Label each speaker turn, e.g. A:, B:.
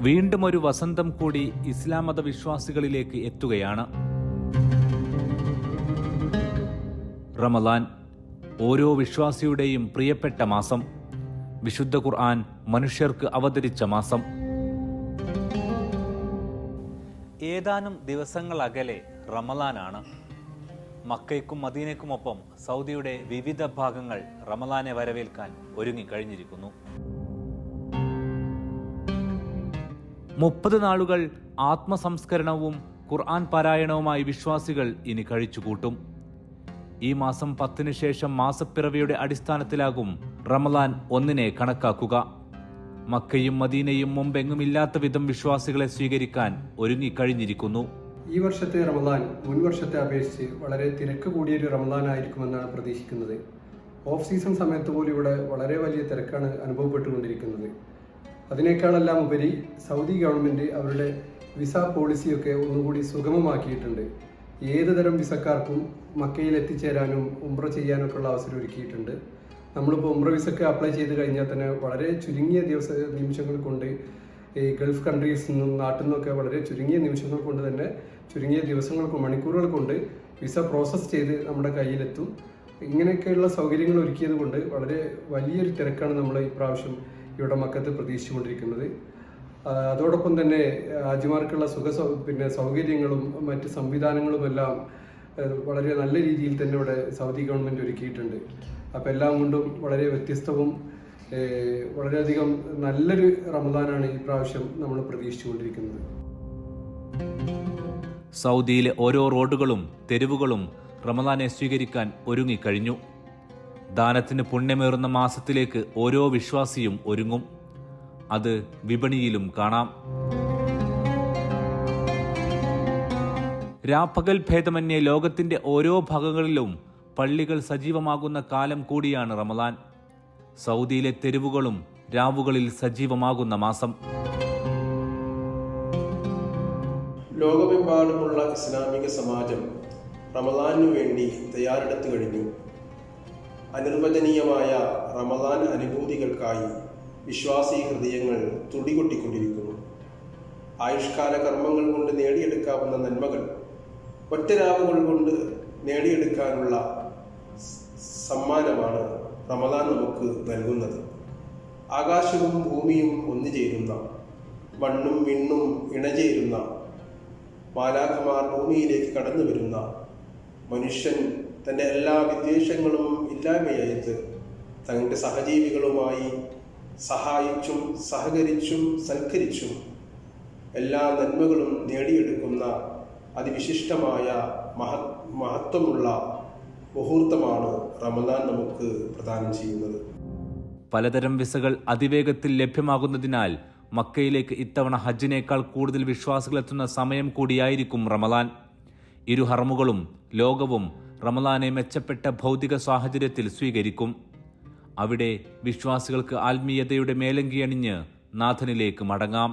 A: വീണ്ടും ഒരു വസന്തം കൂടി ഇസ്ലാം മത വിശ്വാസികളിലേക്ക് എത്തുകയാണ്. റമളാൻ, ഓരോ വിശ്വാസിയുടെയും പ്രിയപ്പെട്ട മാസം. വിശുദ്ധ ഖുർആൻ മനുഷ്യർക്ക് അവതരിച്ച മാസം. ഏതാനും ദിവസങ്ങൾ അകലെ റമളാനാണ്. മക്കയ്ക്കും മദീനയ്ക്കുമൊപ്പം സൗദിയുടെ വിവിധ ഭാഗങ്ങൾ റമളാനെ വരവേൽക്കാൻ ഒരുങ്ങിക്കഴിഞ്ഞിരിക്കുന്നു. 30 നാളുകൾ ആത്മസംസ്കരണവും ഖുർആൻ പാരായണവുമായി വിശ്വാസികൾ ഇനി കഴിച്ചുകൂട്ടും. ഈ മാസം 10 ശേഷം മാസപ്പിറവിയുടെ അടിസ്ഥാനത്തിലാകും റമളാൻ 1 കണക്കാക്കുക. മക്കയും മദീനയും മുമ്പെങ്ങുമില്ലാത്ത വിധം വിശ്വാസികളെ സ്വീകരിക്കാൻ ഒരുങ്ങിക്കഴിഞ്ഞിരിക്കുന്നു.
B: ഈ വർഷത്തെ റമളാൻ മുൻ വർഷത്തെ അപേക്ഷിച്ച് വളരെ തിരക്ക് കൂടിയൊരു റമളാൻ ആയിരിക്കുമെന്നാണ് പ്രതീക്ഷിക്കുന്നത്. ഓഫ് സീസൺ സമയത്ത് പോലും ഇവിടെ വളരെ വലിയ തിരക്കാണ് അനുഭവപ്പെട്ടുകൊണ്ടിരിക്കുന്നത്. അതിനേക്കാളെല്ലാം ഉപരി സൗദി ഗവൺമെൻറ് അവരുടെ വിസ പോളിസിയൊക്കെ ഒന്നുകൂടി സുഗമമാക്കിയിട്ടുണ്ട്. ഏത് തരം വിസക്കാർക്കും മക്കയിൽ എത്തിച്ചേരാനും ഉംറ ചെയ്യാനൊക്കെ ഉള്ള അവസരം ഒരുക്കിയിട്ടുണ്ട്. നമ്മളിപ്പോൾ ഉംറ വിസക്ക് അപ്ലൈ ചെയ്ത് കഴിഞ്ഞാൽ തന്നെ വളരെ ചുരുങ്ങിയ നിമിഷങ്ങൾ കൊണ്ട് ഈ ഗൾഫ് കൺട്രീസിൽ നിന്നും നാട്ടിൽ നിന്നൊക്കെ വളരെ ചുരുങ്ങിയ നിമിഷങ്ങൾ കൊണ്ട് തന്നെ ചുരുങ്ങിയ ദിവസങ്ങൾക്ക് മണിക്കൂറുകൾ കൊണ്ട് വിസ പ്രോസസ്സ് ചെയ്ത് നമ്മുടെ കയ്യിലെത്തും. ഇങ്ങനെയൊക്കെയുള്ള സൗകര്യങ്ങൾ ഒരുക്കിയത് കൊണ്ട് വളരെ വലിയൊരു തിരക്കാണ് നമ്മൾ ഇപ്രാവശ്യം ഇവിടെ മക്കത്ത് പ്രതീക്ഷിച്ചുകൊണ്ടിരിക്കുന്നത്. അതോടൊപ്പം തന്നെ ഹാജിമാർക്കുള്ള സൗകര്യങ്ങളും മറ്റ് സംവിധാനങ്ങളുമെല്ലാം വളരെ നല്ല രീതിയിൽ തന്നെ ഇവിടെ സൗദി ഗവൺമെൻറ് ഒരുക്കിയിട്ടുണ്ട്. അപ്പോൾ എല്ലാം കൊണ്ടും വളരെ വ്യത്യസ്തവും വളരെയധികം നല്ലൊരു റമദാനാണ് ഈ പ്രാവശ്യം നമ്മൾ പ്രതീക്ഷിച്ചുകൊണ്ടിരിക്കുന്നത്.
A: സൗദിയിലെ ഓരോ റോഡുകളും തെരുവുകളും റമദാനെ സ്വീകരിക്കാൻ ഒരുങ്ങിക്കഴിഞ്ഞു. ദാനത്തിന് പുണ്യമേറുന്ന മാസത്തിലേക്ക് ഓരോ വിശ്വാസിയും ഒരുങ്ങും. അത് വിപണിയിലും കാണാം. രാപ്പകൽ ഭേദമന്യേ ലോകത്തിന്റെ ഓരോ ഭാഗങ്ങളിലും പള്ളികൾ സജീവമാകുന്ന കാലം കൂടിയാണ് റമളാൻ. സൗദിയിലെ തെരുവുകളും രാവുകളിൽ സജീവമാകുന്ന മാസം.
C: ലോകമെമ്പാടുമുള്ള ഇസ്ലാമിക സമാജം റമളാനു വേണ്ടി തയ്യാറെടുത്തു കഴിഞ്ഞു. അനിർവചനീയമായ റമളാൻ അനുഭൂതികൾക്കായി വിശ്വാസി ഹൃദയങ്ങൾ തുടികൊട്ടിക്കൊണ്ടിരിക്കുന്നു. ആയുഷ്കാല കർമ്മങ്ങൾ കൊണ്ട് നേടിയെടുക്കാവുന്ന നന്മകൾ ഒറ്റരാവുകൾ കൊണ്ട് നേടിയെടുക്കാനുള്ള സമ്മാനമാണ് റമളാൻ നമുക്ക് നൽകുന്നത്. ആകാശവും ഭൂമിയും ഒന്നുചേരുന്ന, മണ്ണും വിണ്ണും ഇണചേരുന്ന, മാലാഖമാർ ഭൂമിയിലേക്ക് കടന്നു വരുന്ന, മനുഷ്യൻ തൻ്റെ എല്ലാ വിദ്വേഷങ്ങളും ഇല്ലായ്മയായത് തങ്ങളുടെ സഹജീവികളുമായി സഹായിച്ചും സഹകരിച്ചും സൽക്കരിച്ചും എല്ലാ നന്മകളും നേടിയെടുക്കുന്ന അതിവിശിഷ്ടമായ മഹത്വമുള്ള മുഹൂർത്തമാണ് റമളാൻ നമുക്ക് പ്രദാനം ചെയ്യുന്നത്.
A: പലതരം വിസകൾ അതിവേഗത്തിൽ ലഭ്യമാകുന്നതിനാൽ മക്കയിലേക്ക് ഇത്തവണ ഹജ്ജിനേക്കാൾ കൂടുതൽ വിശ്വാസികളെത്തുന്ന സമയം കൂടിയായിരിക്കും റമളാൻ. ഇരു ഹറമുകളും ലോകവും റമളാനെ മെച്ചപ്പെട്ട ഭൗതിക സാഹചര്യത്തിൽ സ്വീകരിക്കും. അവിടെ വിശ്വാസികൾക്ക് ആത്മീയതയുടെ മേലങ്കിയണിഞ്ഞ് നാഥനിലേക്ക് മടങ്ങാം.